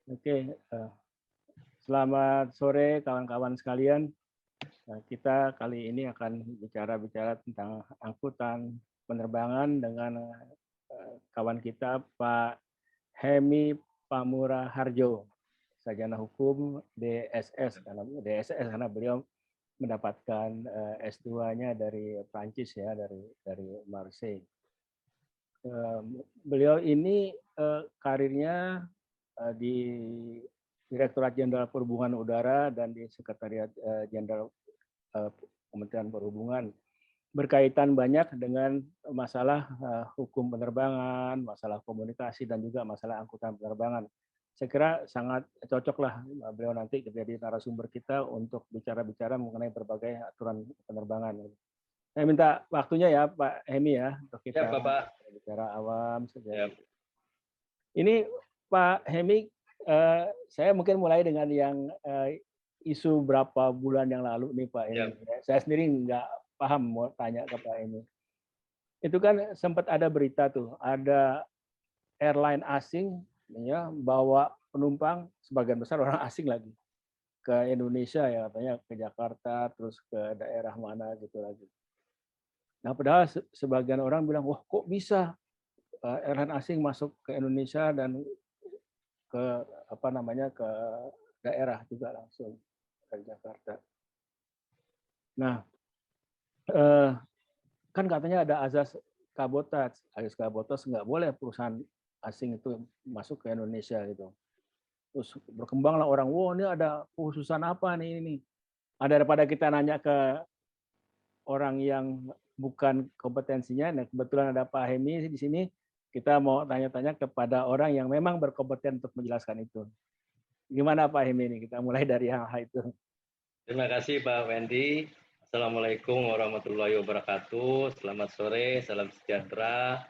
Oke, selamat sore kawan-kawan sekalian. Kita kali ini akan bicara tentang angkutan penerbangan dengan kawan kita Pak Hemi Pamura Harjo, sarjana hukum DSS karena beliau mendapatkan S2-nya dari Prancis ya, dari Marseille. Beliau ini karirnya di Direktorat Jenderal Perhubungan Udara dan di Sekretariat Jenderal Kementerian Perhubungan, berkaitan banyak dengan masalah hukum penerbangan, masalah komunikasi, dan juga masalah angkutan penerbangan. Saya kira sangat cocoklah beliau nanti jadi narasumber kita untuk bicara-bicara mengenai berbagai aturan penerbangan. Saya minta waktunya ya Pak Hemi ya untuk kita bicara awam saja. Ini Pak Hemi, saya mungkin mulai dengan yang isu berapa bulan yang lalu nih Pak Hemi. Saya sendiri nggak paham, mau tanya ke Pak Hemi. Itu kan sempat ada berita tuh, ada airline asing ya bawa penumpang, sebagian besar orang asing lagi, ke Indonesia ya, katanya ke Jakarta, terus ke daerah mana gitu lagi. Nah, padahal sebagian orang bilang, wah kok bisa airline asing masuk ke Indonesia dan ke ke daerah juga langsung dari Jakarta. Nah, kan katanya ada azas kabotaj. Azas kabotaj nggak boleh perusahaan asing itu masuk ke Indonesia gitu. Terus berkembanglah orang, wah ini ada khususan apa nih ini. Daripada kita nanya ke orang yang bukan kompetensinya, nah kebetulan ada Pak Hemi di sini, kita mau tanya-tanya kepada orang yang memang berkompeten untuk menjelaskan itu. Gimana Pak Hemi ini? Kita mulai dari hal-hal itu. Terima kasih Pak Wendy. Assalamualaikum warahmatullahi wabarakatuh. Selamat sore, salam sejahtera.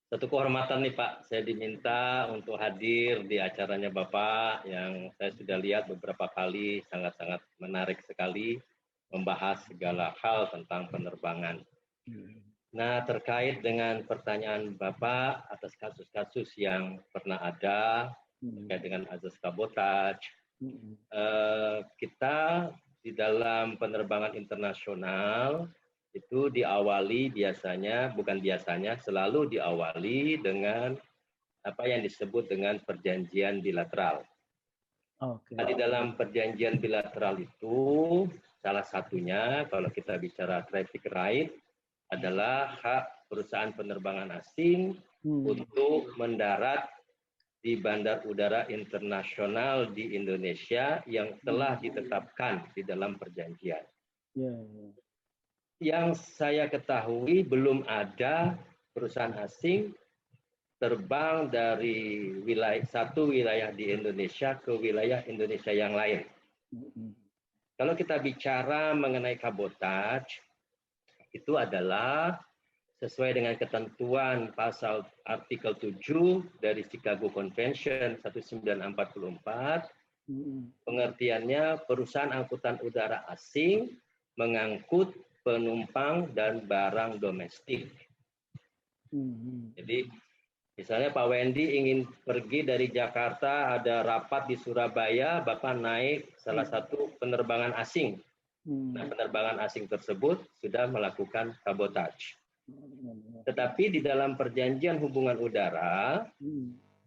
Satu kehormatan nih Pak, saya diminta untuk hadir di acaranya Bapak yang saya sudah lihat beberapa kali, sangat-sangat menarik sekali membahas segala hal tentang penerbangan. Nah, terkait dengan pertanyaan Bapak atas kasus-kasus yang pernah ada terkait dengan azas kabotaj, kita di dalam penerbangan internasional itu diawali selalu diawali dengan apa yang disebut dengan perjanjian bilateral. Nah, di dalam perjanjian bilateral itu salah satunya kalau kita bicara traffic right adalah hak perusahaan penerbangan asing untuk mendarat di bandar udara internasional di Indonesia yang telah ditetapkan di dalam perjanjian. Yang saya ketahui belum ada perusahaan asing terbang dari satu wilayah di Indonesia ke wilayah Indonesia yang lain. Kalau kita bicara mengenai kabotaj, itu adalah sesuai dengan ketentuan pasal artikel 7 dari Chicago Convention 1944, pengertiannya perusahaan angkutan udara asing mengangkut penumpang dan barang domestik. Jadi misalnya Pak Wendy ingin pergi dari Jakarta, ada rapat di Surabaya, Bapak naik salah satu penerbangan asing. Nah, penerbangan asing tersebut sudah melakukan kabotaj. Tetapi di dalam perjanjian hubungan udara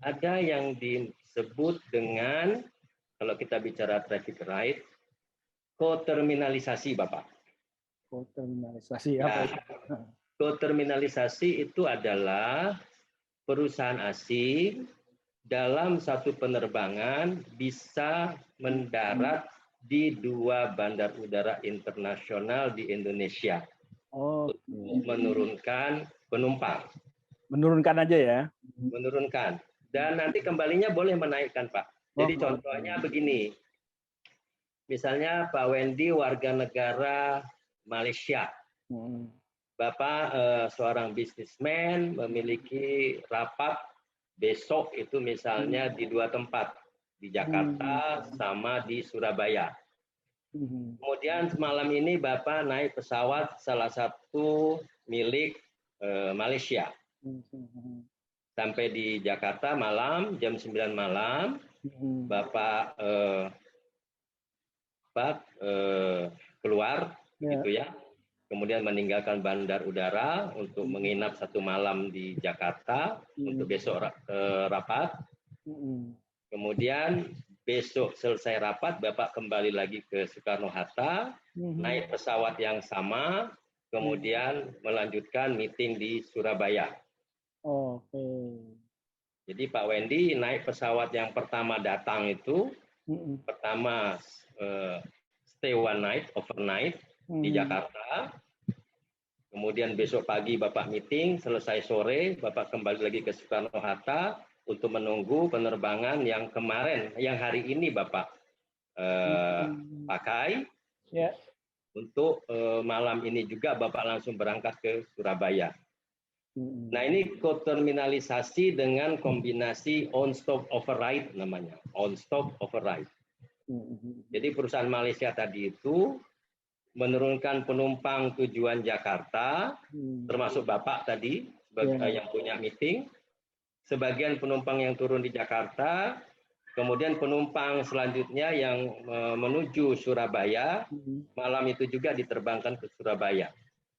ada yang disebut dengan, kalau kita bicara traffic right, koterminalisasi, Bapak. Koterminalisasi apa itu? Koterminalisasi itu adalah perusahaan asing dalam satu penerbangan bisa mendarat di dua bandar udara internasional di Indonesia untuk menurunkan penumpang. Menurunkan aja ya? Menurunkan. Dan nanti kembalinya boleh menaikkan, Pak. Jadi contohnya begini. Misalnya Pak Wendy warga negara Malaysia. Bapak seorang bisnismen memiliki rapat besok itu misalnya di dua tempat. Di Jakarta sama di Surabaya. Kemudian malam ini Bapak naik pesawat salah satu milik Malaysia. Sampai di Jakarta malam, jam 9 malam, Bapak keluar, gitu ya. Kemudian meninggalkan bandar udara untuk menginap 1 malam di Jakarta untuk besok rapat. Kemudian besok selesai rapat, Bapak kembali lagi ke Soekarno-Hatta, naik pesawat yang sama, kemudian melanjutkan meeting di Surabaya. Oke. Jadi Pak Wendy naik pesawat yang pertama datang itu, pertama stay one night, overnight di Jakarta. Kemudian besok pagi Bapak meeting, selesai sore Bapak kembali lagi ke Soekarno-Hatta untuk menunggu penerbangan yang kemarin, yang hari ini Bapak pakai. Untuk malam ini juga Bapak langsung berangkat ke Surabaya. Nah, ini koterminalisasi dengan kombinasi on-stop override namanya. On-stop override. Jadi perusahaan Malaysia tadi itu menurunkan penumpang tujuan Jakarta, termasuk Bapak tadi yang punya meeting. Sebagian penumpang yang turun di Jakarta, kemudian penumpang selanjutnya yang menuju Surabaya, malam itu juga diterbangkan ke Surabaya.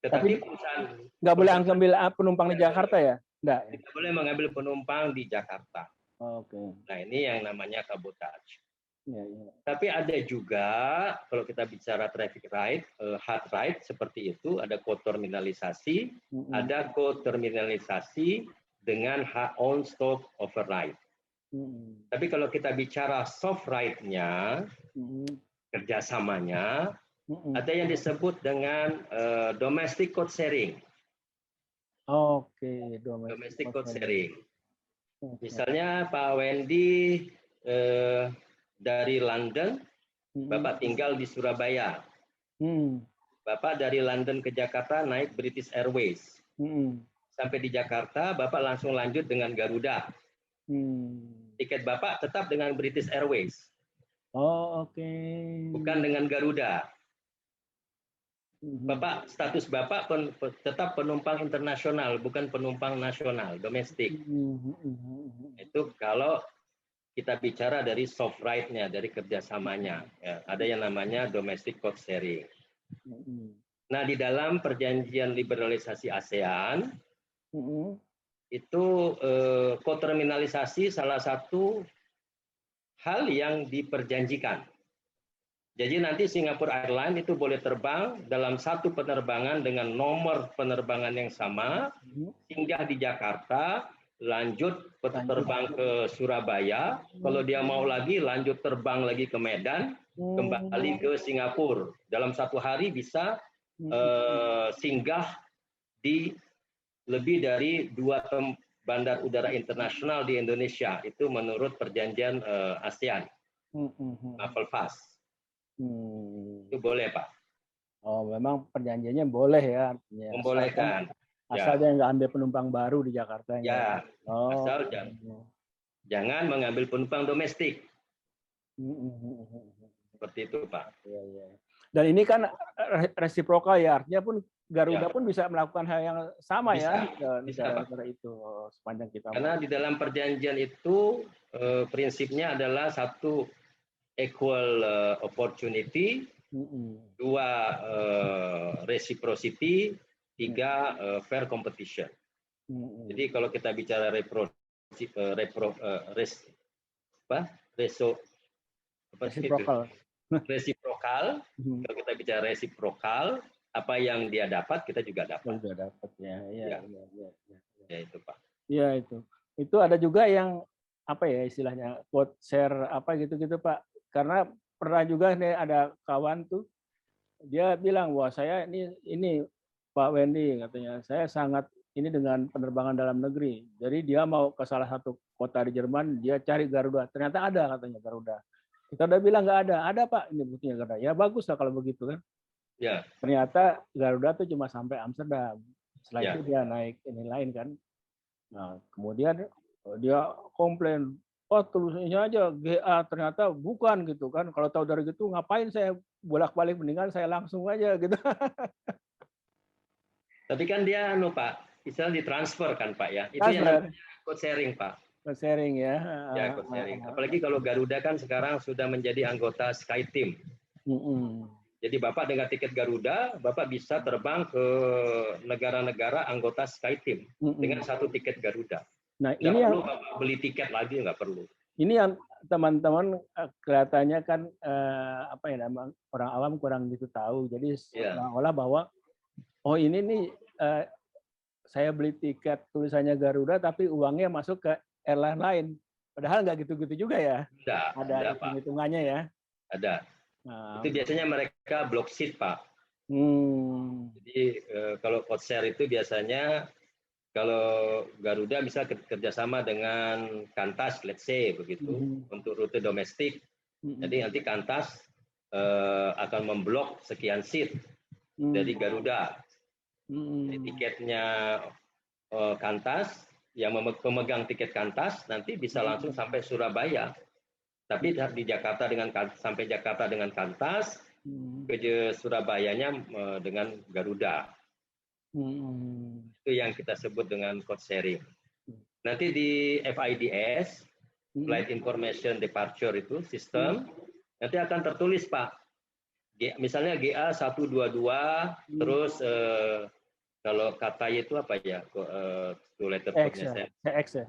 Tetapi perusahaan nggak boleh ambil penumpang di Jakarta ya? Tidak boleh mengambil penumpang di Jakarta. Oke. Nah, ini yang namanya kabotage. Tapi ada juga, kalau kita bicara traffic right, hard right, seperti itu, ada koterminalisasi, ada koterminalisasi dengan on-stop override. Tapi kalau kita bicara soft right-nya, kerjasamanya, ada yang disebut dengan domestic code sharing. Oke, domestic code sharing. Misalnya Pak Wendy dari London, Bapak tinggal di Surabaya. Bapak dari London ke Jakarta naik British Airways. Sampai di Jakarta, Bapak langsung lanjut dengan Garuda. Tiket Bapak tetap dengan British Airways. Oh, oke. Bukan dengan Garuda. Bapak, status Bapak tetap penumpang internasional, bukan penumpang nasional, domestik. Itu kalau kita bicara dari soft right-nya, dari kerjasamanya. Ya, ada yang namanya domestic code sharing. Nah, di dalam perjanjian liberalisasi ASEAN, itu koterminalisasi salah satu hal yang diperjanjikan. Jadi nanti Singapore Airlines itu boleh terbang dalam satu penerbangan dengan nomor penerbangan yang sama, singgah di Jakarta, lanjut terbang ke Surabaya, kalau dia mau lagi lanjut terbang lagi ke Medan, kembali ke Singapura. Dalam 1 hari bisa singgah di lebih dari 2 bandar udara internasional di Indonesia. Itu menurut perjanjian ASEAN, Naval Pass. Itu boleh, Pak. Oh, memang perjanjiannya boleh ya, artinya. Membolehkan. Asal dia nggak ambil penumpang baru di Jakarta. Ya, asal jangan mengambil penumpang domestik. Seperti itu, Pak. Dan ini kan resiprokal ya, artinya pun Garuda pun bisa melakukan hal yang sama ya negara-negara itu sepanjang kita. Karena di dalam perjanjian itu prinsipnya adalah 1 equal opportunity, 2 reciprocity, 3 fair competition. Jadi kalau kita bicara resiprokal, kalau kita bicara resiprokal, apa yang dia dapat kita juga dapat. Juga dapat ya. Ya itu, Pak. Iya itu. Itu ada juga yang apa ya istilahnya quote share apa gitu-gitu, Pak. Karena pernah juga nih ada kawan tuh dia bilang wah saya ini Pak Wendy katanya saya sangat ini dengan penerbangan dalam negeri. Jadi dia mau ke salah satu kota di Jerman, dia cari Garuda. Ternyata ada katanya Garuda. Kita udah bilang nggak ada. Ada, Pak, ini buktinya Garuda. Ya bagus lah kalau begitu kan. Ya. Ternyata Garuda tuh cuma sampai Amsterdam. Setelah itu dia naik ini lain kan. Nah, kemudian dia komplain, oh tulisannya aja GA, ternyata bukan gitu kan. Kalau tahu dari gitu ngapain saya bolak-balik, mendingan saya langsung aja gitu. Tapi kan dia Pak, misalnya ditransfer kan Pak ya. Itu yang namanya code sharing, Pak. cost sharing ya. Ya, cost sharing. Apalagi kalau Garuda kan sekarang sudah menjadi anggota SkyTeam. Jadi Bapak dengan tiket Garuda, Bapak bisa terbang ke negara-negara anggota SkyTeam dengan satu tiket Garuda. Nah, nggak perlu Bapak beli tiket lagi, nggak perlu. Ini yang teman-teman kelihatannya kan apa ya, orang awam kurang gitu tahu. Jadi seolah-olah bahwa oh ini nih saya beli tiket tulisannya Garuda tapi uangnya masuk ke airline lain. Padahal nggak gitu-gitu juga ya. Ada hitung-hitungannya ya. Ada. Itu biasanya mereka block seat, Pak. Jadi kalau cost share itu biasanya kalau Garuda bisa kerjasama dengan Qantas, let's say begitu, untuk rute domestik. Jadi nanti Qantas akan memblok sekian seat dari Garuda. Jadi tiketnya Qantas, yang pemegang tiket Qantas nanti bisa langsung sampai Surabaya. Tapi di Jakarta sampai Jakarta dengan Qantas, ke Surabayanya dengan Garuda. Itu yang kita sebut dengan cost sharing. Nanti di FIDS, Flight Information Departure itu sistem, nanti akan tertulis Pak. Misalnya GA 122, terus kalau kata itu apa ya? Itu letter code-nya CX ya.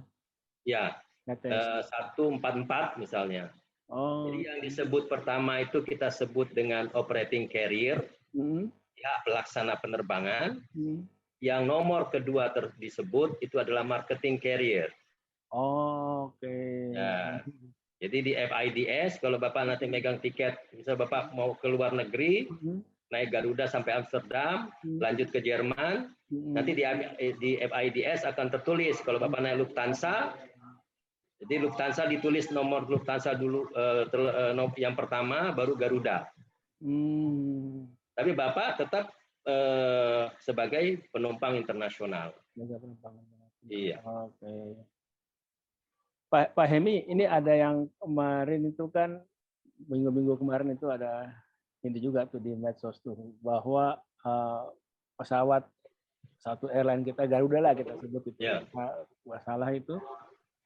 Ya, 144 misalnya. Jadi yang disebut pertama itu kita sebut dengan operating carrier, pihak pelaksana penerbangan. Yang nomor kedua disebut itu adalah marketing carrier. Oke. Ya. Jadi di FIDS kalau Bapak nanti megang tiket, misalnya Bapak mau ke luar negeri, naik Garuda sampai Amsterdam, lanjut ke Jerman, nanti di FIDS akan tertulis kalau Bapak naik Lufthansa. Jadi Lufthansa ditulis nomor Lufthansa dulu yang pertama, baru Garuda. Tapi Bapak tetap sebagai penumpang internasional. Iya. Oke. Pak Hemi, ini ada yang kemarin itu kan minggu-minggu kemarin itu ada ini juga tuh di medsos tuh bahwa pesawat satu airline kita Garuda lah kita sebut itu masalah itu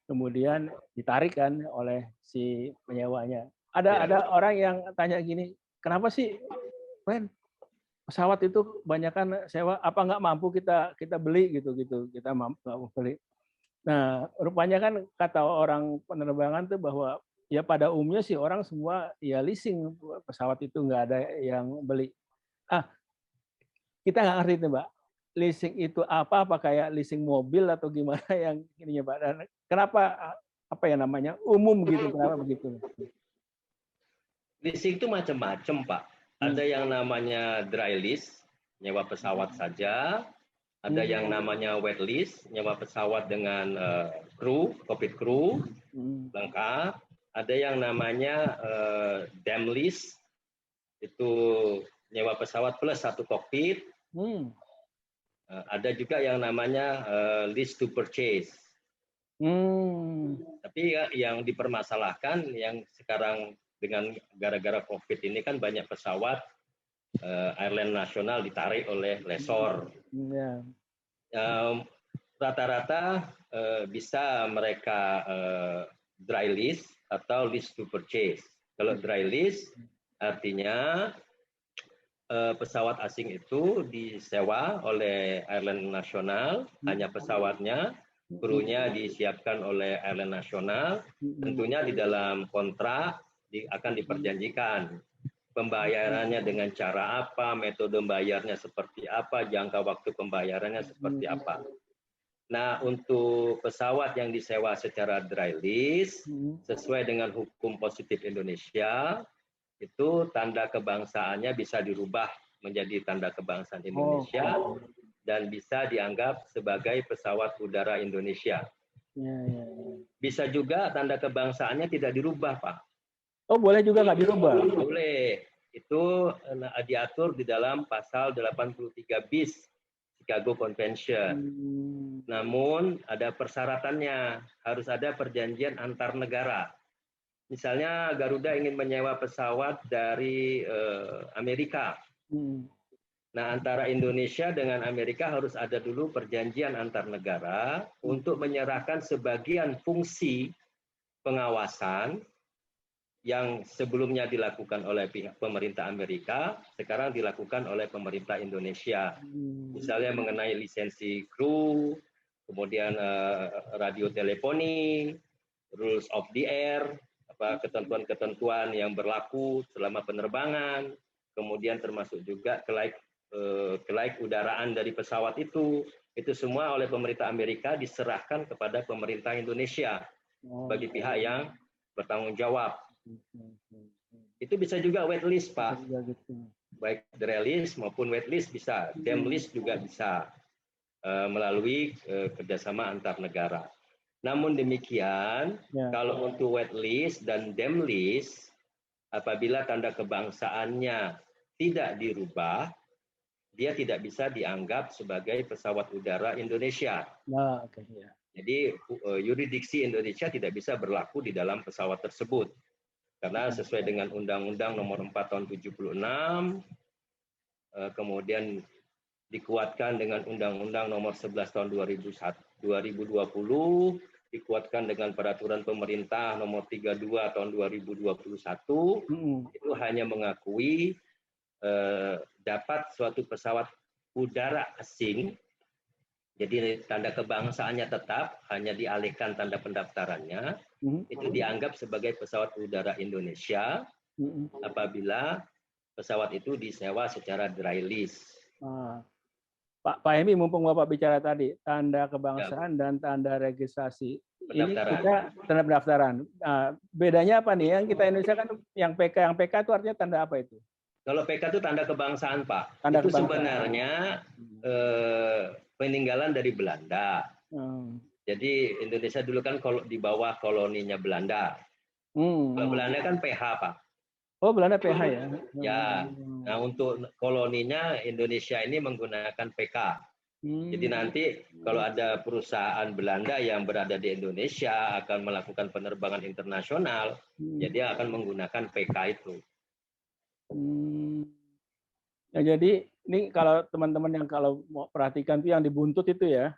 kemudian ditarik kan oleh si penyewanya. Ada orang yang tanya gini, kenapa sih, Wen, pesawat itu kebanyakan sewa, apa nggak mampu kita beli gitu kita mampu beli. Nah, rupanya kan kata orang penerbangan tuh bahwa ya pada umumnya sih orang semua ya leasing pesawat itu nggak ada yang beli. Kita nggak ngerti itu, Mbak. Leasing itu apa kayak leasing mobil atau gimana yang ininya, Pak? Dan kenapa apa ya namanya umum gitu? Kenapa begitu? Leasing itu macam-macam, Pak. Ada yang namanya dry lease, nyewa pesawat saja. Ada yang namanya wet lease, nyewa pesawat dengan kru, cockpit kru, lengkap. Ada yang namanya dam lease, itu nyewa pesawat plus satu kokpit. Ada juga yang namanya lease to purchase. Tapi yang dipermasalahkan, yang sekarang dengan gara-gara COVID ini kan banyak pesawat airline nasional ditarik oleh lessor. Rata-rata bisa mereka dry lease atau lease to purchase. Kalau dry lease artinya pesawat asing itu disewa oleh airline nasional, hanya pesawatnya, krunya disiapkan oleh airline nasional, tentunya di dalam kontrak akan diperjanjikan pembayarannya dengan cara apa, metode bayarnya seperti apa, jangka waktu pembayarannya seperti apa. Nah, untuk pesawat yang disewa secara dry lease, sesuai dengan hukum positif Indonesia, itu tanda kebangsaannya bisa dirubah menjadi tanda kebangsaan Indonesia dan bisa dianggap sebagai pesawat udara Indonesia. Bisa juga tanda kebangsaannya tidak dirubah, Pak. Oh, boleh juga nggak dirubah? Boleh. Itu diatur di dalam pasal 83 bis Chicago Convention. Namun ada persyaratannya, harus ada perjanjian antar negara. Misalnya Garuda ingin menyewa pesawat dari Amerika. Nah, antara Indonesia dengan Amerika harus ada dulu perjanjian antar negara untuk menyerahkan sebagian fungsi pengawasan yang sebelumnya dilakukan oleh pihak pemerintah Amerika, sekarang dilakukan oleh pemerintah Indonesia. Misalnya mengenai lisensi kru, kemudian radio teleponi, rules of the air, ketentuan-ketentuan yang berlaku selama penerbangan, kemudian termasuk juga kelaik udaraan dari pesawat itu semua oleh pemerintah Amerika diserahkan kepada pemerintah Indonesia bagi pihak yang bertanggung jawab. Itu bisa juga wet list, Pak. Baik dry list maupun wet list bisa, dam list juga bisa melalui kerjasama antar negara. Namun demikian, kalau untuk wet list dan dam list, apabila tanda kebangsaannya tidak dirubah, dia tidak bisa dianggap sebagai pesawat udara Indonesia. Jadi yurisdiksi Indonesia tidak bisa berlaku di dalam pesawat tersebut. Karena sesuai dengan Undang-Undang Nomor 4 Tahun 76, kemudian dikuatkan dengan Undang-Undang Nomor 11 Tahun 2020, dikuatkan dengan Peraturan Pemerintah Nomor 32 Tahun 2021, itu hanya mengakui dapat suatu pesawat udara asing, jadi tanda kebangsaannya tetap, hanya dialihkan tanda pendaftarannya, itu dianggap sebagai pesawat udara Indonesia apabila pesawat itu disewa secara dry lease. Pak Hemi, mumpung Bapak bicara tadi, tanda kebangsaan dan tanda registrasi. Ini kita tanda pendaftaran. Bedanya apa nih? Yang kita Indonesia kan yang PK itu artinya tanda apa itu? Kalau PK itu tanda kebangsaan, Pak. Tanda itu kebangsaan. Sebenarnya peninggalan dari Belanda. Jadi Indonesia dulu kan di bawah koloninya Belanda. Kalau Belanda kan PH, Pak. Oh, Belanda PH ya? Ya. Nah, untuk koloninya Indonesia ini menggunakan PK. Jadi nanti kalau ada perusahaan Belanda yang berada di Indonesia akan melakukan penerbangan internasional, ya dia akan menggunakan PK itu. Ya, jadi ini kalau teman-teman yang kalau mau perhatikan tuh yang dibuntut itu ya,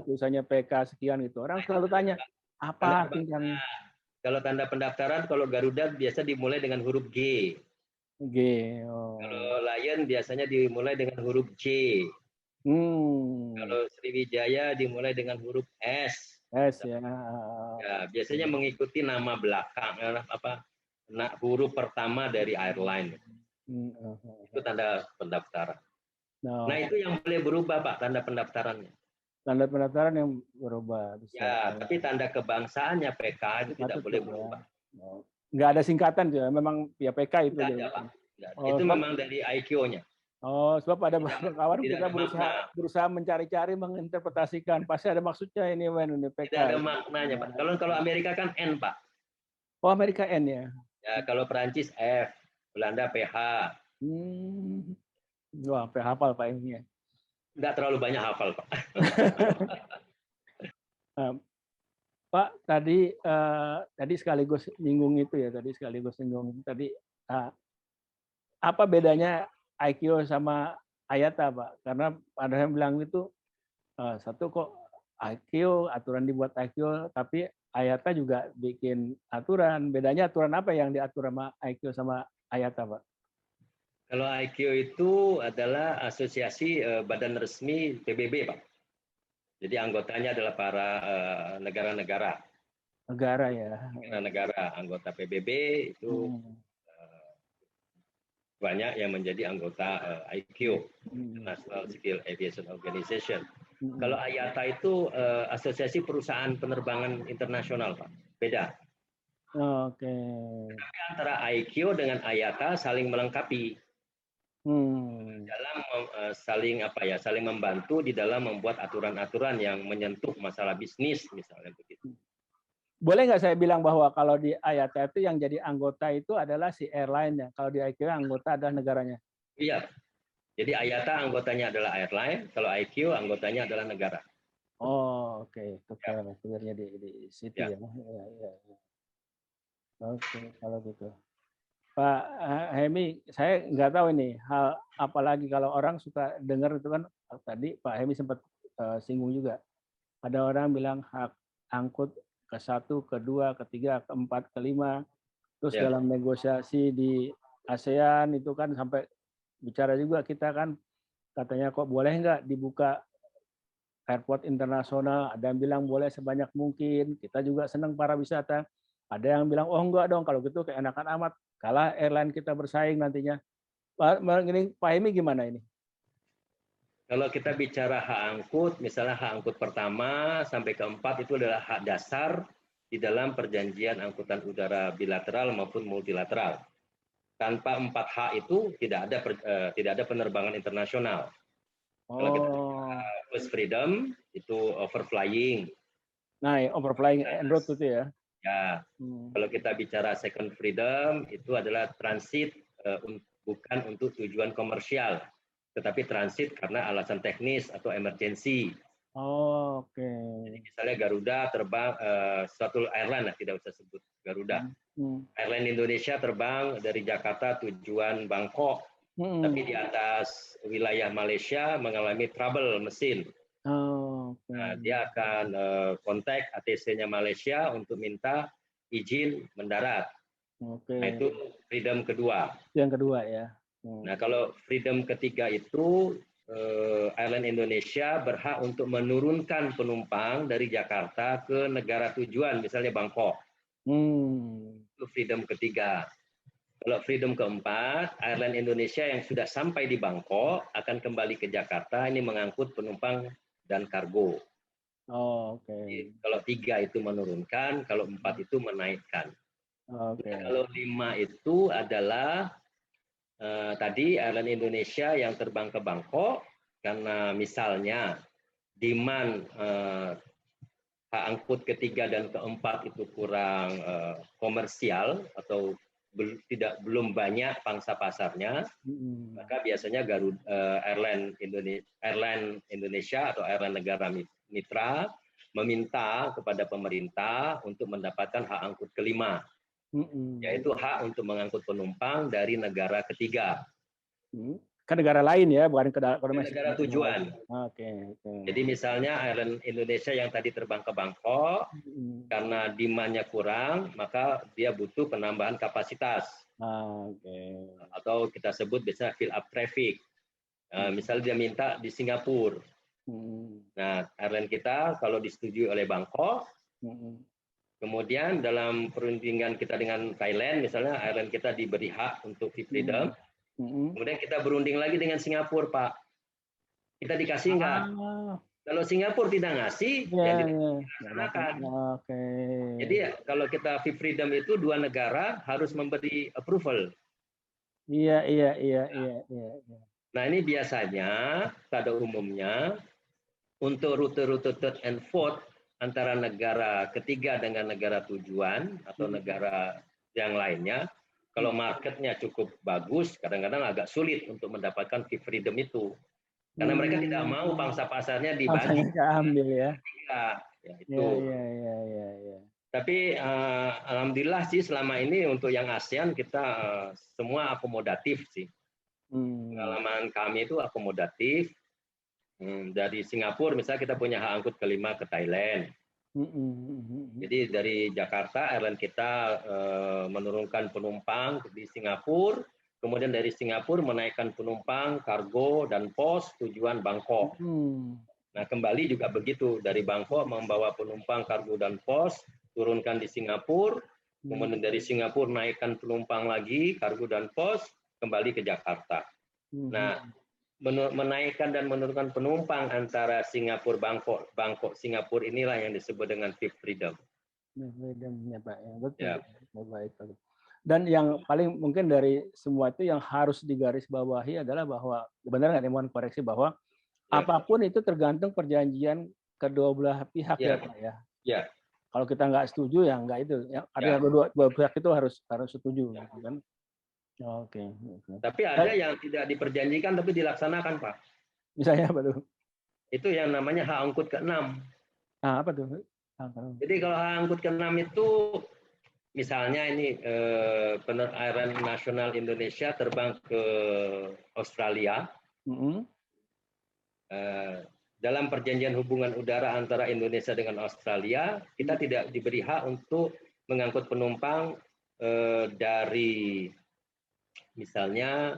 tulisannya PK sekian gitu. Orang selalu tanya apa artinya? Kalau tanda pendaftaran, kalau Garuda biasa dimulai dengan huruf G. G. Kalau Lion biasanya dimulai dengan huruf J. Kalau Sriwijaya dimulai dengan huruf S. S ya. Ya, biasanya mengikuti nama belakang huruf pertama dari airline. Itu tanda pendaftaran. Nah, itu yang boleh berubah, Pak, tanda pendaftarannya. Tanda pendaftaran yang berubah. Ya, tapi tanda kebangsaannya PK itu tidak boleh berubah. Nggak ada singkatan juga, memang ya PK itu. Tidak ada, Pak. Itu memang dari IQ-nya. Oh, sebab ada kawan kita berusaha mencari-cari, menginterpretasikan. Pasti ada maksudnya ini, PK. Tidak ada maknanya, Pak. Kalau Amerika kan N, Pak. Oh, Amerika N ya? Ya, kalau Perancis F, Belanda PH. Wah, hafal Pak ini ya. Nggak terlalu banyak hafal, Pak. Pak, tadi sekaligus nyinggung itu ya, tadi apa bedanya IQ sama IATA, Pak? Karena ada yang bilang itu satu kok IQ, aturan dibuat IQ, tapi IATA juga bikin aturan. Bedanya aturan apa yang diatur sama IQ sama IATA, Pak? Kalau IQ itu adalah asosiasi badan resmi PBB, Pak. Jadi anggotanya adalah para negara-negara. Negara ya. Negara anggota PBB itu banyak yang menjadi anggota IQ, National Civil Aviation Organization. Kalau IATA itu asosiasi perusahaan penerbangan internasional, Pak. Beda. Oke. Tapi antara IQ dengan IATA saling melengkapi. Dalam saling membantu di dalam membuat aturan-aturan yang menyentuh masalah bisnis misalnya begitu. Boleh nggak saya bilang bahwa kalau di IATA itu yang jadi anggota itu adalah si airline-nya, kalau di IQ anggota adalah negaranya? Iya. Jadi IATA anggotanya adalah airline, kalau IQ anggotanya adalah negara. Oh, oke. Sebenarnya di situ ya. Oke, kalau gitu. Pak Hemi, saya nggak tahu ini hal apalagi kalau orang suka dengar itu kan tadi Pak Hemi sempat singgung juga. Ada orang bilang hak angkut ke satu, kedua, ketiga, keempat, kelima. Terus Ya. dalam negosiasi di ASEAN itu kan sampai bicara juga kita kan katanya kok boleh nggak dibuka airport internasional, ada yang bilang boleh sebanyak mungkin, kita juga senang para wisata. Ada yang bilang, oh enggak dong, kalau gitu keenakan amat, kalah airline kita bersaing nantinya. Pak Hemi gimana ini? Kalau kita bicara hak angkut, misalnya hak angkut pertama sampai keempat itu adalah hak dasar di dalam perjanjian angkutan udara bilateral maupun multilateral. Tanpa 4 hak itu tidak ada penerbangan internasional. Kalau kita Oh, first freedom itu overflying. nah overflying en route itu ya. Ya, kalau kita bicara second freedom itu adalah transit bukan untuk tujuan komersial, tetapi transit karena alasan teknis atau emergensi. Oh, oke. Jadi misalnya Garuda terbang suatu airline lah, tidak usah sebut Garuda. Airline Indonesia terbang dari Jakarta tujuan Bangkok, tapi di atas wilayah Malaysia mengalami trouble mesin. Oh, okay. Nah, dia akan kontak ATC-nya Malaysia untuk minta izin mendarat. Okay. Nah, itu freedom kedua. Yang kedua ya. Nah, kalau freedom ketiga itu airline Indonesia berhak untuk menurunkan penumpang dari Jakarta ke negara tujuan, misalnya Bangkok. Itu freedom ketiga. Kalau freedom keempat, airline Indonesia yang sudah sampai di Bangkok akan kembali ke Jakarta, ini mengangkut penumpang dan kargo. Oh, oke. Jadi, kalau 3 itu menurunkan, kalau 4 itu menaikkan. Okay. Kalau 5 itu adalah tadi airline Indonesia yang terbang ke Bangkok karena misalnya demand hak angkut ketiga dan keempat itu kurang komersial atau belum banyak pangsa pasarnya, maka biasanya airline Indonesia atau airline negara mitra meminta kepada pemerintah untuk mendapatkan hak angkut kelima, yaitu hak untuk mengangkut penumpang dari negara ketiga. Ke negara lain ya, bukan ke negara tujuan. Okay. Jadi misalnya airline Indonesia yang tadi terbang ke Bangkok, karena demand-nya kurang, maka dia butuh penambahan kapasitas. Atau kita sebut biasanya fill up traffic. Misalnya dia minta di Singapura. Nah, airline kita kalau disetujui oleh Bangkok, kemudian dalam perundingan kita dengan Thailand, misalnya airline kita diberi hak untuk freedom, kemudian kita berunding lagi dengan Singapura, Pak. Kita dikasih nggak? Kalau Singapura tidak ngasih, ya dilaksanakan. Jadi kalau kita freedom itu dua negara harus memberi approval. Iya. Nah, ini biasanya pada umumnya untuk rute-rute third and fourth antara negara ketiga dengan negara tujuan atau negara yang lainnya, kalau marketnya cukup bagus, kadang-kadang agak sulit untuk mendapatkan freedom itu. Karena mereka tidak mau pangsa pasarnya dibagi. Ambil ya. Ya, itu. Iya. Tapi alhamdulillah sih selama ini untuk yang ASEAN kita semua akomodatif sih. Pengalaman kami itu akomodatif. Dari Singapura misalnya kita punya hak angkut kelima ke Thailand. Jadi dari Jakarta airline kita menurunkan penumpang di Singapura, kemudian dari Singapura menaikkan penumpang, kargo dan pos tujuan Bangkok. Nah, kembali juga begitu, dari Bangkok membawa penumpang, kargo dan pos, turunkan di Singapura, kemudian dari Singapura naikkan penumpang lagi, kargo dan pos, kembali ke Jakarta. Nah, menaikkan dan menurunkan penumpang antara Singapura Bangkok Singapura inilah yang disebut dengan fifth freedom. Freedom-nya Pak, ya betul. Ya. Baik. Dan yang paling mungkin dari semua itu yang harus digarisbawahi adalah bahwa benar nggak mohon koreksi bahwa apapun itu tergantung perjanjian kedua belah pihak ya Pak ya. Ya. Kalau kita nggak setuju ya nggak itu. Ada dua pihak itu harus setuju kan. Oke. Tapi ada yang tidak diperjanjikan tapi dilaksanakan, Pak. Misalnya apa tuh? Itu yang namanya hak angkut ke-6. Apa tuh? Jadi kalau hak angkut ke-6 itu misalnya ini Airline Nasional Indonesia terbang ke Australia. Dalam perjanjian hubungan udara antara Indonesia dengan Australia, kita tidak diberi hak untuk mengangkut penumpang dari misalnya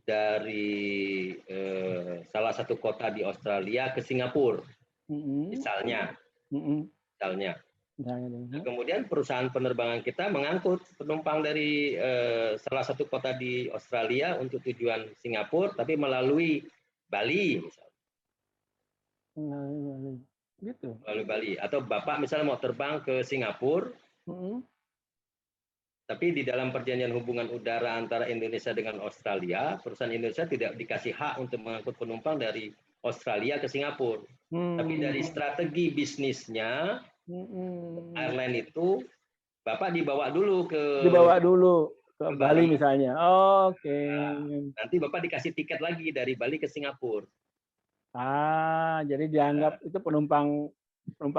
dari salah satu kota di Australia ke Singapura, misalnya. Kemudian perusahaan penerbangan kita mengangkut penumpang dari salah satu kota di Australia untuk tujuan Singapura, tapi melalui Bali, misalnya. Gitu. Melalui Bali. Atau Bapak misalnya mau terbang ke Singapura, tapi di dalam perjanjian hubungan udara antara Indonesia dengan Australia, perusahaan Indonesia tidak dikasih hak untuk mengangkut penumpang dari Australia ke Singapura. Tapi dari strategi bisnisnya, airline itu, Bapak dibawa dulu ke Bali misalnya. Oke. Nanti Bapak dikasih tiket lagi dari Bali ke Singapura. Jadi dianggap itu penumpangnya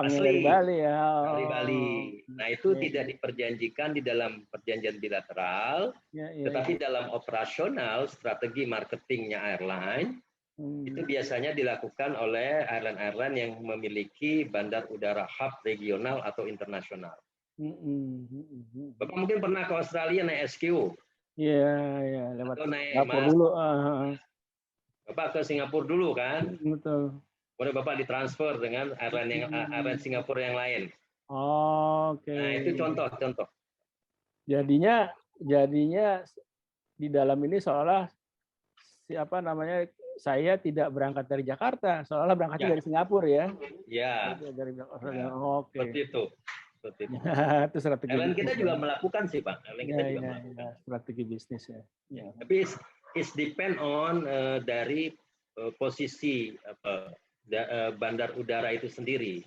asli, dari Bali ya. Dari Bali. Nah, itu tidak diperjanjikan di dalam perjanjian bilateral, tetapi dalam operasional strategi marketingnya airline itu biasanya dilakukan oleh airline-airline yang memiliki bandar udara hub regional atau internasional. Bapak mungkin pernah ke Australia naik SQ. Iya, lewat Singapura dulu. Bapak ke Singapura dulu kan? Betul. Kemudian Bapak ditransfer dengan airline Singapura yang lain. Oke. Nah, itu contoh. Jadinya di dalam ini seolah saya tidak berangkat dari Jakarta, seolah berangkatnya dari Singapura ya. Ya. Oke. Seperti itu. Itu strategi. Airline kita juga melakukan sih, Pak. Airline kita juga melakukan. Strategi bisnis ya. Tapi it's depend on dari posisi bandar udara itu sendiri.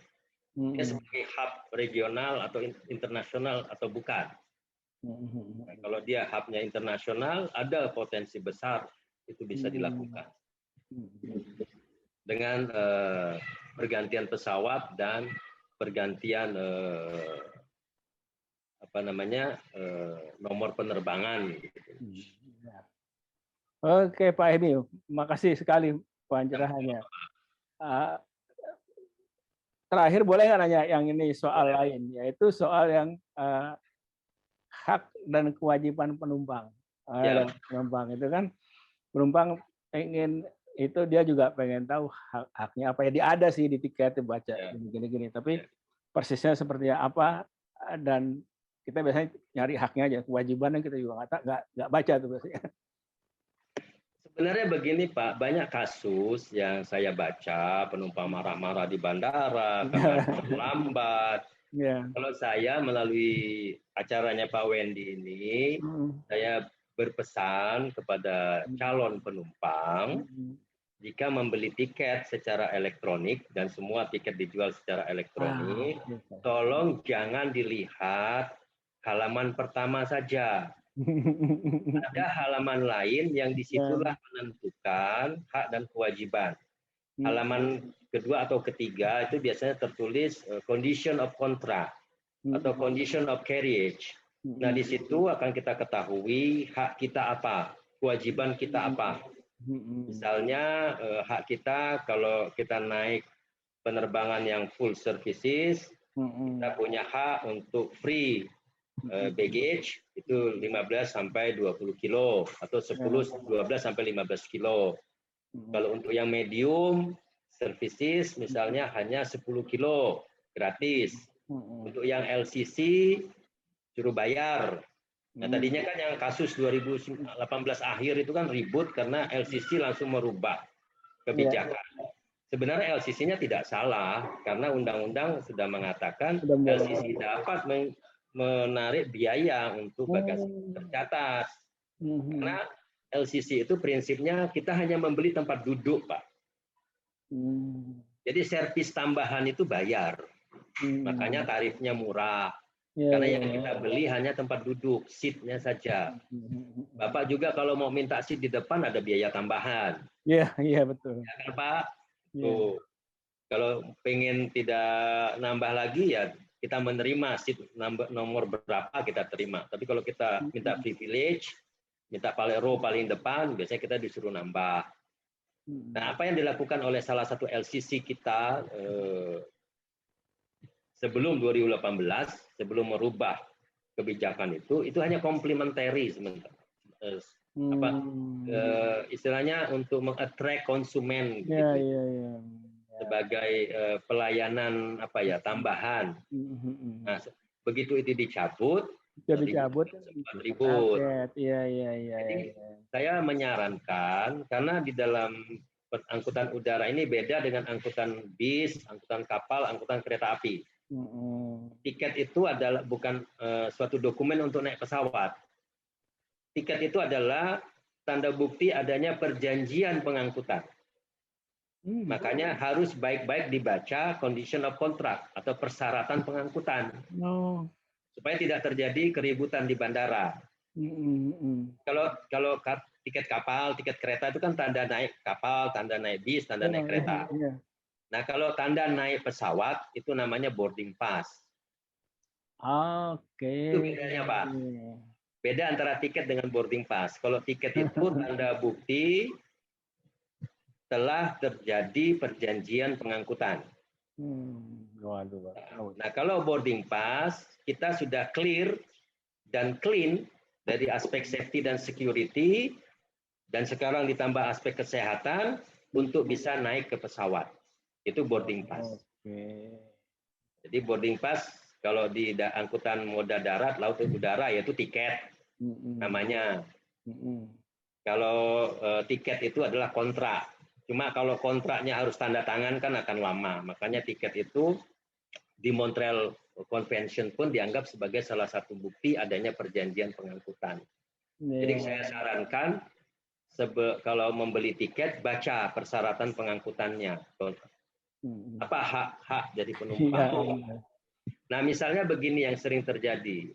Dia sebagai hub regional atau internasional atau bukan. Nah, kalau dia hubnya internasional, ada potensi besar itu bisa dilakukan dengan pergantian pesawat dan pergantian nomor penerbangan. Oke Pak Emi, makasih sekali pencerahannya. Terakhir boleh nggak nanya yang ini soal lain, yaitu soal yang hak dan kewajiban penumpang. Penumpang itu kan penumpang dia juga pengen tahu haknya apa ya. Dia ada sih di tiket baca gini-gini, tapi persisnya seperti apa dan kita biasanya nyari haknya aja, kewajibannya kita juga nggak baca tuh biasanya. Sebenarnya begini Pak, banyak kasus yang saya baca, penumpang marah-marah di bandara, karena terlambat. Kalau saya melalui acaranya Pak Wendy ini, saya berpesan kepada calon penumpang, jika membeli tiket secara elektronik, dan semua tiket dijual secara elektronik, tolong jangan dilihat halaman pertama saja. Ada halaman lain yang disitulah menentukan hak dan kewajiban. Halaman kedua atau ketiga itu biasanya tertulis condition of contract atau condition of carriage. Nah, di situ akan kita ketahui hak kita apa, kewajiban kita apa. Misalnya hak kita kalau kita naik penerbangan yang full services, kita punya hak untuk free baggage itu 15 sampai 20 kilo atau 12 sampai 15 kilo. Kalau untuk yang medium services misalnya hanya 10 kilo gratis. Untuk yang LCC suruh bayar. Nah, tadinya kan yang kasus 2018 akhir itu kan ribut karena LCC langsung merubah kebijakan. Sebenarnya LCC-nya tidak salah karena undang-undang sudah mengatakan LCC dapat menarik biaya untuk bagasi tercatat. Karena LCC itu prinsipnya kita hanya membeli tempat duduk, Pak. Jadi servis tambahan itu bayar. Makanya tarifnya murah. Karena yang kita beli hanya tempat duduk, seat-nya saja. Bapak juga kalau mau minta seat di depan ada biaya tambahan. Iya betul. Ya kan, Pak? Tuh. Kalau pengen tidak nambah lagi ya kita menerima seat nomor berapa kita terima. Tapi kalau kita minta privilege, minta paling row paling depan, biasanya kita disuruh nambah. Nah, apa yang dilakukan oleh salah satu LCC kita sebelum 2018, sebelum merubah kebijakan itu hanya complementary sementara. Istilahnya untuk mengattract konsumen gitu. Sebagai pelayanan tambahan. Nah, begitu itu dicabut ribut. Jadi saya menyarankan, karena di dalam angkutan udara ini beda dengan angkutan bis, angkutan kapal, angkutan kereta api. Tiket itu adalah bukan suatu dokumen untuk naik pesawat. Tiket itu adalah tanda bukti adanya perjanjian pengangkutan. Makanya harus baik-baik dibaca condition of contract atau persyaratan pengangkutan. Supaya tidak terjadi keributan di bandara. Kalau tiket kapal, tiket kereta itu kan tanda naik kapal, tanda naik bis, tanda naik kereta. Nah, kalau tanda naik pesawat itu namanya boarding pass. Itu bedanya, Pak. Beda antara tiket dengan boarding pass. Kalau tiket itu tanda bukti telah terjadi perjanjian pengangkutan. Nah, kalau boarding pass kita sudah clear dan clean dari aspek safety dan security, dan sekarang ditambah aspek kesehatan untuk bisa naik ke pesawat. Itu boarding pass. Jadi boarding pass kalau di angkutan moda darat, laut dan udara yaitu tiket namanya. Kalau tiket itu adalah kontrak. Cuma kalau kontraknya harus tanda tangan kan akan lama. Makanya tiket itu di Montreal Convention pun dianggap sebagai salah satu bukti adanya perjanjian pengangkutan. Jadi saya sarankan kalau membeli tiket baca persyaratan pengangkutannya. Apa hak-hak dari penumpang. Nah, misalnya begini yang sering terjadi.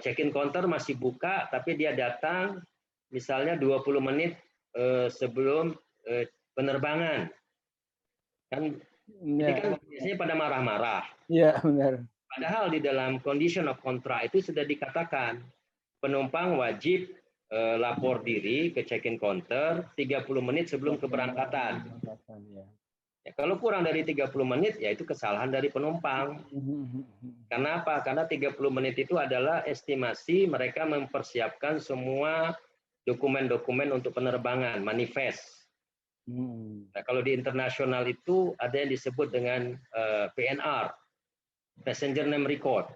Check-in counter masih buka tapi dia datang misalnya 20 menit sebelum penerbangan. Kan ini kan biasanya pada marah-marah. Iya, benar. Padahal di dalam condition of contract itu sudah dikatakan penumpang wajib lapor diri ke check-in counter 30 menit sebelum keberangkatan. Ya, kalau kurang dari 30 menit ya itu kesalahan dari penumpang. Karena apa? Karena 30 menit itu adalah estimasi mereka mempersiapkan semua dokumen-dokumen untuk penerbangan, manifest. Nah, kalau di internasional itu ada yang disebut dengan PNR, Passenger Name Record.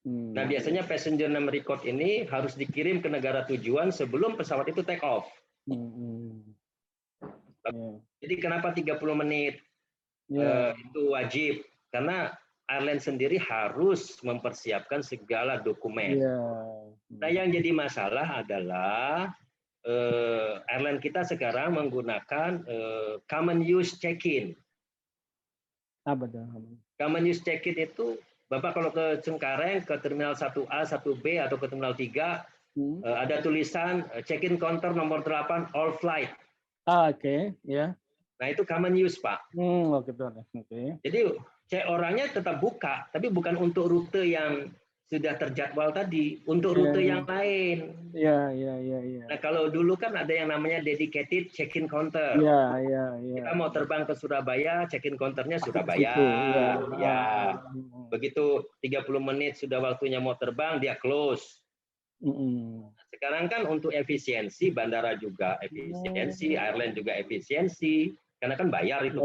Nah, biasanya Passenger Name Record ini harus dikirim ke negara tujuan sebelum pesawat itu take off. Jadi kenapa 30 menit? Itu wajib. Karena airline sendiri harus mempersiapkan segala dokumen. Nah, yang jadi masalah adalah airline kita sekarang menggunakan common use check-in. Common use check-in itu, Bapak kalau ke Cengkareng, ke Terminal 1A, 1B, atau ke Terminal 3, ada tulisan check-in counter nomor 8, all flight. Nah, itu common use, Pak. Jadi, orangnya tetap buka, tapi bukan untuk rute yang sudah terjadwal tadi, untuk rute yang lain. Nah, kalau dulu kan ada yang namanya dedicated check-in counter. Kita mau terbang ke Surabaya, check-in counternya Surabaya. Begitu 30 menit sudah waktunya mau terbang, dia close. Sekarang kan untuk efisiensi, bandara juga efisiensi, airline juga efisiensi. Karena kan bayar itu.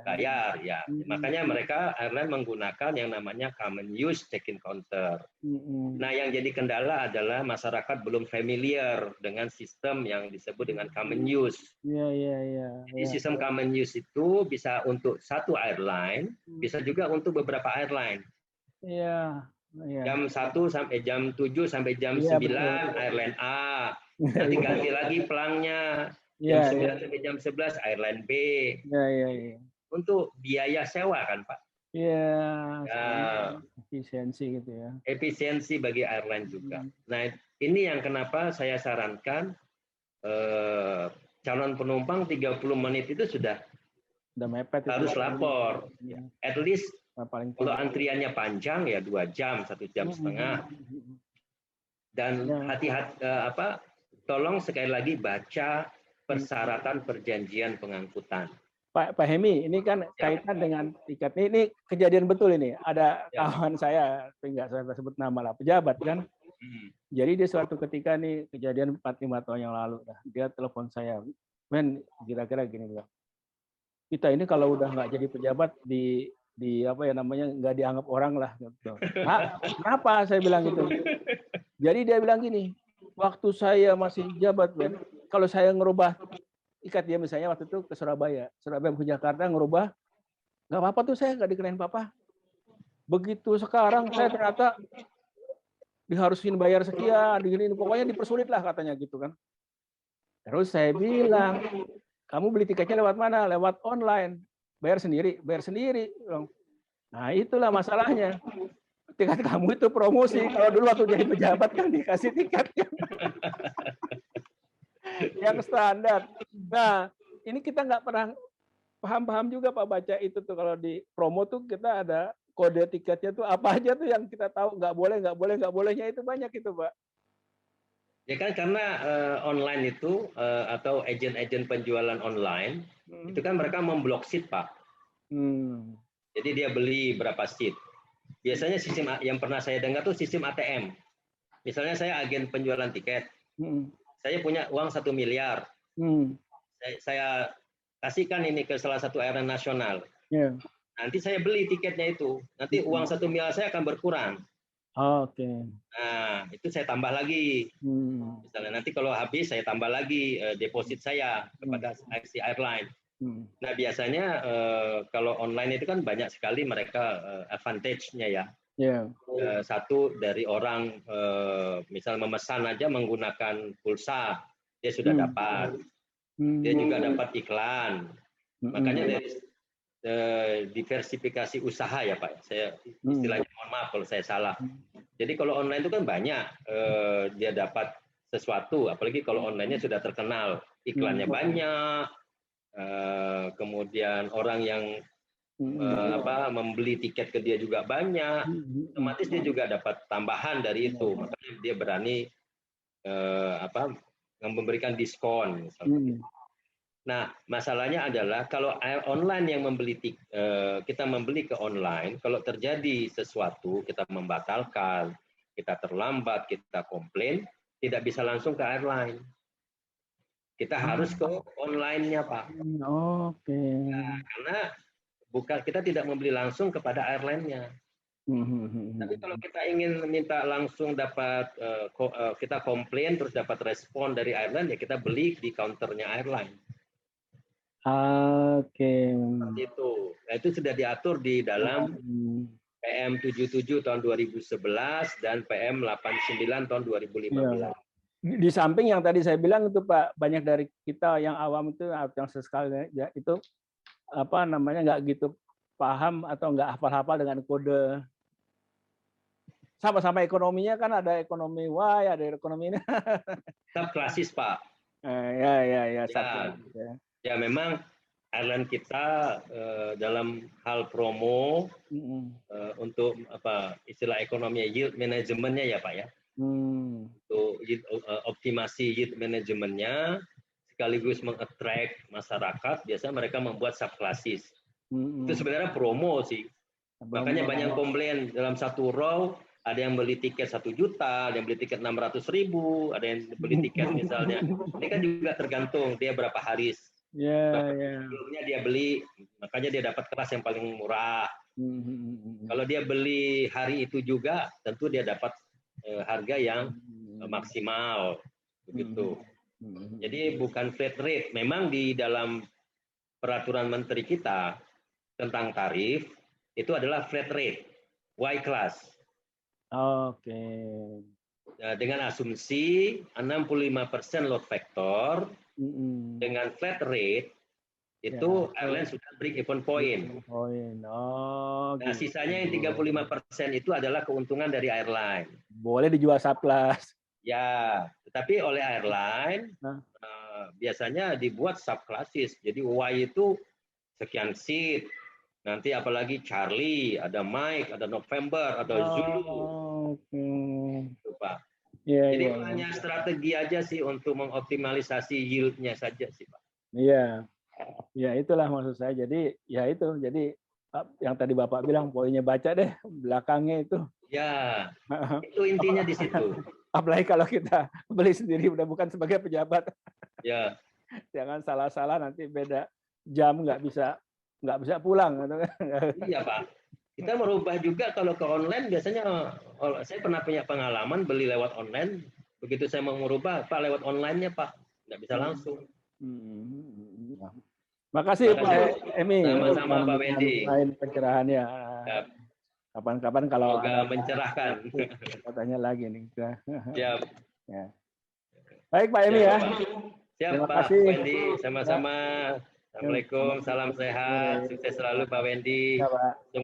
Bayar, ya. Makanya mereka airline menggunakan yang namanya common use check-in counter. Nah, yang jadi kendala adalah masyarakat belum familiar dengan sistem yang disebut dengan common use. Jadi sistem common use itu bisa untuk satu airline, bisa juga untuk beberapa airline. Jam 1 sampai jam 7 sampai jam 9 airline A. Nanti ganti lagi pelangnya. Jam 9 sampai jam 11 airline B. Untuk biaya sewa kan, Pak? Efisiensi gitu ya. Efisiensi bagi airline juga. Nah, ini yang kenapa saya sarankan calon penumpang 30 menit itu sudah mepet harus lapor. At least paling Kalau tinggi. antriannya panjang ya 2 jam, 1,5 jam. Dan Ya. hati-hati tolong sekali lagi baca persyaratan perjanjian pengangkutan. Pak Hemi, ini kan kaitan dengan tiket. Ini kejadian betul ini. Ada kawan saya, tapi nggak saya sebut nama lah, pejabat kan. Jadi dia suatu ketika nih kejadian 4-5 tahun yang lalu, dia telepon saya, men, kira-kira gini bilang, kita ini kalau udah nggak jadi pejabat di apa ya namanya nggak dianggap orang lah. Gitu. Nah, kenapa saya bilang gitu? Jadi dia bilang gini, waktu saya masih jabat, men, kalau saya ngerubah ikat dia misalnya waktu itu ke Surabaya ke Jakarta ngerubah, nggak apa-apa tuh saya nggak dikenain apa-apa. Begitu sekarang saya ternyata diharusin bayar sekian, digini, pokoknya dipersulit lah katanya gitu kan. Terus saya bilang, kamu beli tiketnya lewat mana? Lewat online. Bayar sendiri. Nah itulah masalahnya. Tiket kamu itu promosi. Kalau dulu waktu jadi pejabat kan dikasih tiket yang standar. Nah ini kita nggak pernah paham juga Pak baca itu tuh kalau di promo tuh kita ada kode tiketnya tuh apa aja tuh yang kita tahu nggak bolehnya itu banyak itu Pak. Ya kan karena online itu atau agen-agen penjualan online itu kan mereka memblok seat Pak. Jadi dia beli berapa seat. Biasanya sistem yang pernah saya dengar tuh sistem ATM. Misalnya saya agen penjualan tiket, saya punya uang 1 miliar, saya kasihkan ini ke salah satu airline nasional. Nanti saya beli tiketnya itu, nanti uang 1 miliar saya akan berkurang. Oke. Nah, itu saya tambah lagi. Misalnya nanti kalau habis saya tambah lagi deposit saya kepada si airline. Nah, biasanya kalau online itu kan banyak sekali mereka advantage-nya ya. Satu dari orang misal memesan aja menggunakan pulsa, dia sudah dapat. Dia juga dapat iklan. Makanya dari diversifikasi usaha ya Pak. Saya istilahnya mohon maaf kalau saya salah. Jadi kalau online itu kan banyak dia dapat sesuatu, apalagi kalau online-nya sudah terkenal, iklannya banyak, kemudian orang yang membeli tiket ke dia juga banyak, otomatis dia juga dapat tambahan dari itu, makanya dia berani memberikan diskon. Nah, masalahnya adalah kalau online yang kita membeli ke online, kalau terjadi sesuatu, kita membatalkan, kita terlambat, kita komplain, tidak bisa langsung ke airline. Kita harus ke online-nya, Pak. Oke. Nah, karena kita tidak membeli langsung kepada airline-nya. Tapi kalau kita ingin minta langsung dapat, kita komplain terus dapat respon dari airline, ya kita beli di counternya airline. Oke. Seperti itu. Nah, itu sudah diatur di dalam PM 77 tahun 2011 dan PM 89 tahun 2015. Di samping yang tadi saya bilang itu Pak, banyak dari kita yang awam itu yang sesekali ya, itu apa namanya nggak gitu paham atau nggak hafal-hafal dengan kode. Sama-sama ekonominya kan ada ekonomi Y, ada ekonomi ini. Subklasis Pak. Ya. Ya memang airline kita dalam hal promo untuk istilah ekonomi yield manajemennya ya Pak ya. Untuk optimasi yield manajemennya sekaligus meng-attract masyarakat, biasanya mereka membuat subklasis. Itu sebenarnya promo sih. Makanya banyak komplain dalam satu row, ada yang beli tiket 1 juta, ada yang beli tiket 600.000, ada yang beli tiket misalnya. Ini kan juga tergantung dia berapa hari sebelumnya dia beli, makanya dia dapat kelas yang paling murah. Kalau dia beli hari itu juga, tentu dia dapat harga yang maksimal, begitu. Jadi bukan flat rate. Memang di dalam peraturan menteri kita tentang tarif itu adalah flat rate, Y class. Oke. Dengan asumsi 65% load factor dengan flat rate itu airline sudah break even point. Nah, sisanya yang 35% itu adalah keuntungan dari airline. Boleh dijual subclass. Ya, tetapi oleh airline biasanya dibuat subclasses. Jadi Y itu sekian seat, Nanti apalagi Charlie, ada Mike, ada November, ada Zulu, Oke. gitu, Pak. Iya, Jadi iya, iya. hanya strategi aja sih untuk mengoptimalisasi yield-nya saja sih, Pak. Iya. Ya itulah maksud saya. Jadi ya itu. Jadi yang tadi Bapak bilang poinnya baca deh belakangnya itu. Ya, itu intinya di situ. Apalagi kalau kita beli sendiri udah bukan sebagai pejabat. Ya, Jangan salah-salah nanti beda jam nggak bisa pulang. iya, Pak. Kita merubah juga kalau ke online biasanya saya pernah punya pengalaman beli lewat online. Begitu saya mau merubah, Pak lewat online-nya, Pak. Nggak bisa langsung. Makasih Pak Emi Sama-sama Pak Wendy. pencerahannya. Ya, Kapan-kapan kalau semoga ada mencerahkan. katanya lagi nih. Siap. Ya. Baik Pak Emi ya. Siap Terima Pak kasih. Wendy, sama-sama. Assalamualaikum, salam sehat, sukses selalu Pak Wendy. Ya, Pak.